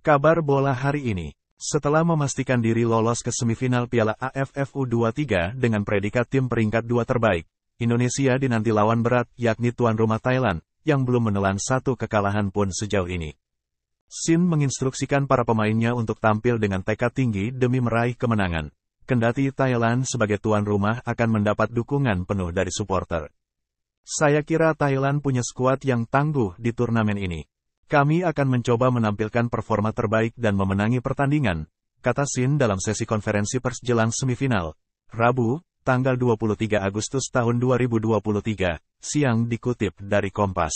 Kabar bola hari ini. Setelah memastikan diri lolos ke semifinal Piala AFF U23 dengan predikat tim peringkat 2 terbaik, Indonesia dinanti lawan berat yakni tuan rumah Thailand, yang belum menelan satu kekalahan pun sejauh ini. Shin menginstruksikan para pemainnya untuk tampil dengan tekad tinggi demi meraih kemenangan. Kendati Thailand sebagai tuan rumah akan mendapat dukungan penuh dari supporter. Saya kira Thailand punya skuad yang tangguh di turnamen ini. Kami akan mencoba menampilkan performa terbaik dan memenangi pertandingan, kata Shin dalam sesi konferensi pers jelang semifinal, Rabu, tanggal 23 Agustus tahun 2023, siang dikutip dari Kompas.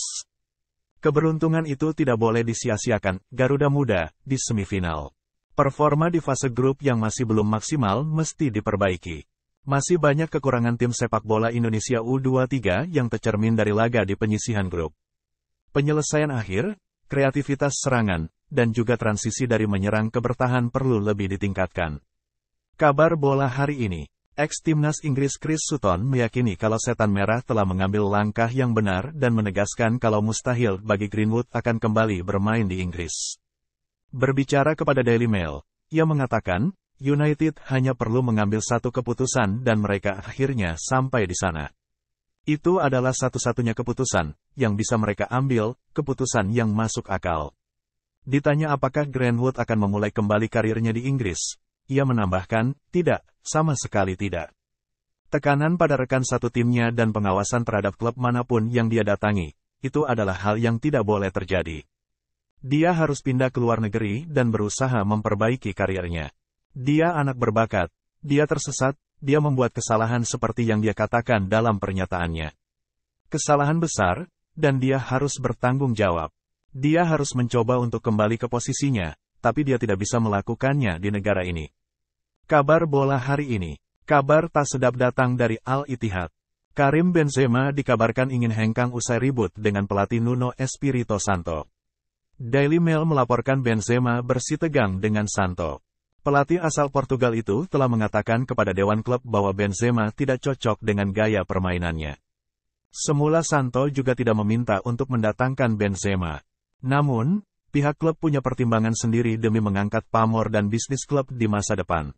Keberuntungan itu tidak boleh disia-siakan, Garuda Muda, di semifinal. Performa di fase grup yang masih belum maksimal mesti diperbaiki. Masih banyak kekurangan tim sepak bola Indonesia U23 yang tercermin dari laga di penyisihan grup. Penyelesaian akhir, kreativitas serangan, dan juga transisi dari menyerang ke bertahan perlu lebih ditingkatkan. Kabar bola hari ini. Ex-timnas Inggris Chris Sutton meyakini kalau setan merah telah mengambil langkah yang benar dan menegaskan kalau mustahil bagi Greenwood akan kembali bermain di Inggris. Berbicara kepada Daily Mail, ia mengatakan, United hanya perlu mengambil satu keputusan dan mereka akhirnya sampai di sana. Itu adalah satu-satunya keputusan yang bisa mereka ambil, keputusan yang masuk akal. Ditanya apakah Greenwood akan memulai kembali karirnya di Inggris, ia menambahkan, tidak, sama sekali tidak. Tekanan pada rekan satu timnya dan pengawasan terhadap klub manapun yang dia datangi, itu adalah hal yang tidak boleh terjadi. Dia harus pindah ke luar negeri dan berusaha memperbaiki karirnya. Dia anak berbakat, dia tersesat, dia membuat kesalahan seperti yang dia katakan dalam pernyataannya. Kesalahan besar, dan dia harus bertanggung jawab. Dia harus mencoba untuk kembali ke posisinya, tapi dia tidak bisa melakukannya di negara ini. Kabar bola hari ini. Kabar tak sedap datang dari Al-Ittihad. Karim Benzema dikabarkan ingin hengkang usai ribut dengan pelatih Nuno Espirito Santo. Daily Mail melaporkan Benzema bersitegang dengan Santo. Pelatih asal Portugal itu telah mengatakan kepada Dewan Klub bahwa Benzema tidak cocok dengan gaya permainannya. Semula Santo juga tidak meminta untuk mendatangkan Benzema. Namun, pihak klub punya pertimbangan sendiri demi mengangkat pamor dan bisnis klub di masa depan.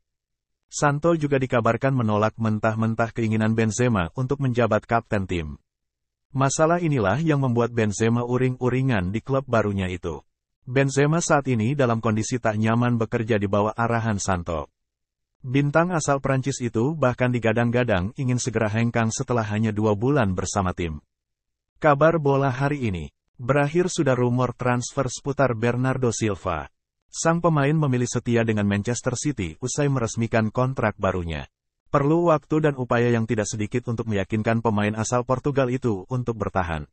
Santo juga dikabarkan menolak mentah-mentah keinginan Benzema untuk menjabat kapten tim. Masalah inilah yang membuat Benzema uring-uringan di klub barunya itu. Benzema saat ini dalam kondisi tak nyaman bekerja di bawah arahan Santo. Bintang asal Prancis itu bahkan digadang-gadang ingin segera hengkang setelah hanya 2 bulan bersama tim. Kabar bola hari ini. Berakhir sudah rumor transfer seputar Bernardo Silva. Sang pemain memilih setia dengan Manchester City usai meresmikan kontrak barunya. Perlu waktu dan upaya yang tidak sedikit untuk meyakinkan pemain asal Portugal itu untuk bertahan.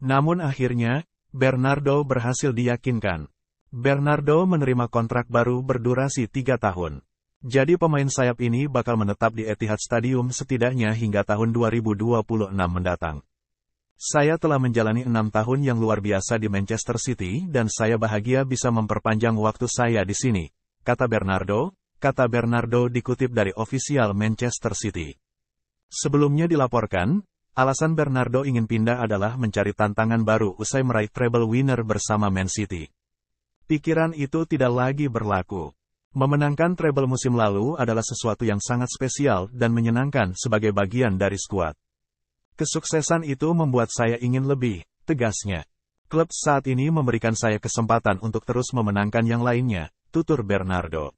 Namun akhirnya, Bernardo berhasil diyakinkan. Bernardo menerima kontrak baru berdurasi 3 tahun. Jadi pemain sayap ini bakal menetap di Etihad Stadium setidaknya hingga tahun 2026 mendatang. Saya telah menjalani 6 tahun yang luar biasa di Manchester City dan saya bahagia bisa memperpanjang waktu saya di sini, kata Bernardo dikutip dari ofisial Manchester City. Sebelumnya dilaporkan, alasan Bernardo ingin pindah adalah mencari tantangan baru usai meraih treble winner bersama Man City. Pikiran itu tidak lagi berlaku. Memenangkan treble musim lalu adalah sesuatu yang sangat spesial dan menyenangkan sebagai bagian dari skuad. Kesuksesan itu membuat saya ingin lebih, tegasnya. Klub saat ini memberikan saya kesempatan untuk terus memenangkan yang lainnya, tutur Bernardo.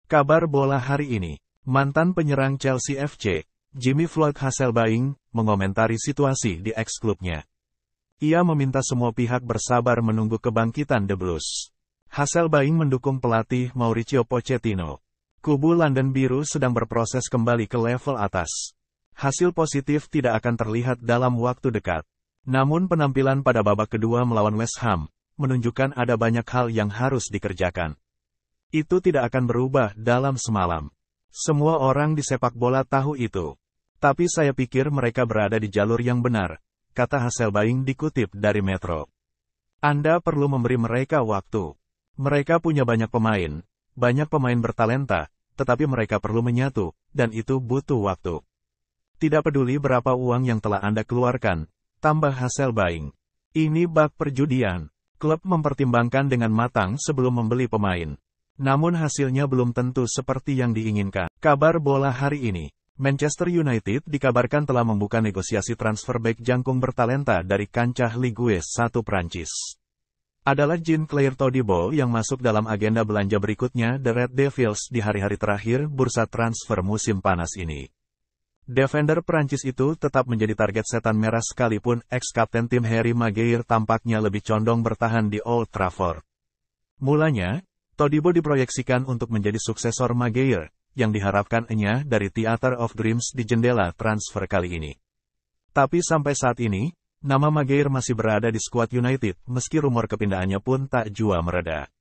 Kabar bola hari ini. Mantan penyerang Chelsea FC, Jimmy Floyd Hasselbaink, mengomentari situasi di ex-klubnya. Ia meminta semua pihak bersabar menunggu kebangkitan The Blues. Hasselbaink mendukung pelatih Mauricio Pochettino. Kubu London Biru sedang berproses kembali ke level atas. Hasil positif tidak akan terlihat dalam waktu dekat. Namun penampilan pada babak kedua melawan West Ham, menunjukkan ada banyak hal yang harus dikerjakan. Itu tidak akan berubah dalam semalam. Semua orang di sepak bola tahu itu. Tapi saya pikir mereka berada di jalur yang benar, kata Hasselbaink dikutip dari Metro. Anda perlu memberi mereka waktu. Mereka punya banyak pemain bertalenta, tetapi mereka perlu menyatu, dan itu butuh waktu. Tidak peduli berapa uang yang telah Anda keluarkan, tambah Hasselbaink. Ini bak perjudian. Klub mempertimbangkan dengan matang sebelum membeli pemain. Namun hasilnya belum tentu seperti yang diinginkan. Kabar bola hari ini. Manchester United dikabarkan telah membuka negosiasi transfer bek jangkung bertalenta dari kancah Ligue 1 Prancis. Adalah Jean-Claire Todibo yang masuk dalam agenda belanja berikutnya The Red Devils di hari-hari terakhir bursa transfer musim panas ini. Defender Prancis itu tetap menjadi target setan merah sekalipun ex-kapten tim Harry Maguire tampaknya lebih condong bertahan di Old Trafford. Mulanya, Todibo diproyeksikan untuk menjadi suksesor Maguire, yang diharapkan-nya dari Theatre of Dreams di jendela transfer kali ini. Tapi sampai saat ini, nama Maguire masih berada di skuad United, meski rumor kepindahannya pun tak jua mereda.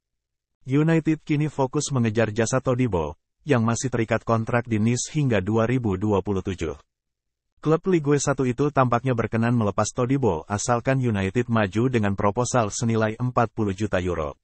United kini fokus mengejar jasa Todibo, yang masih terikat kontrak di Nice hingga 2027. Klub Ligue 1 itu tampaknya berkenan melepas Todibo asalkan United maju dengan proposal senilai 40 juta euro.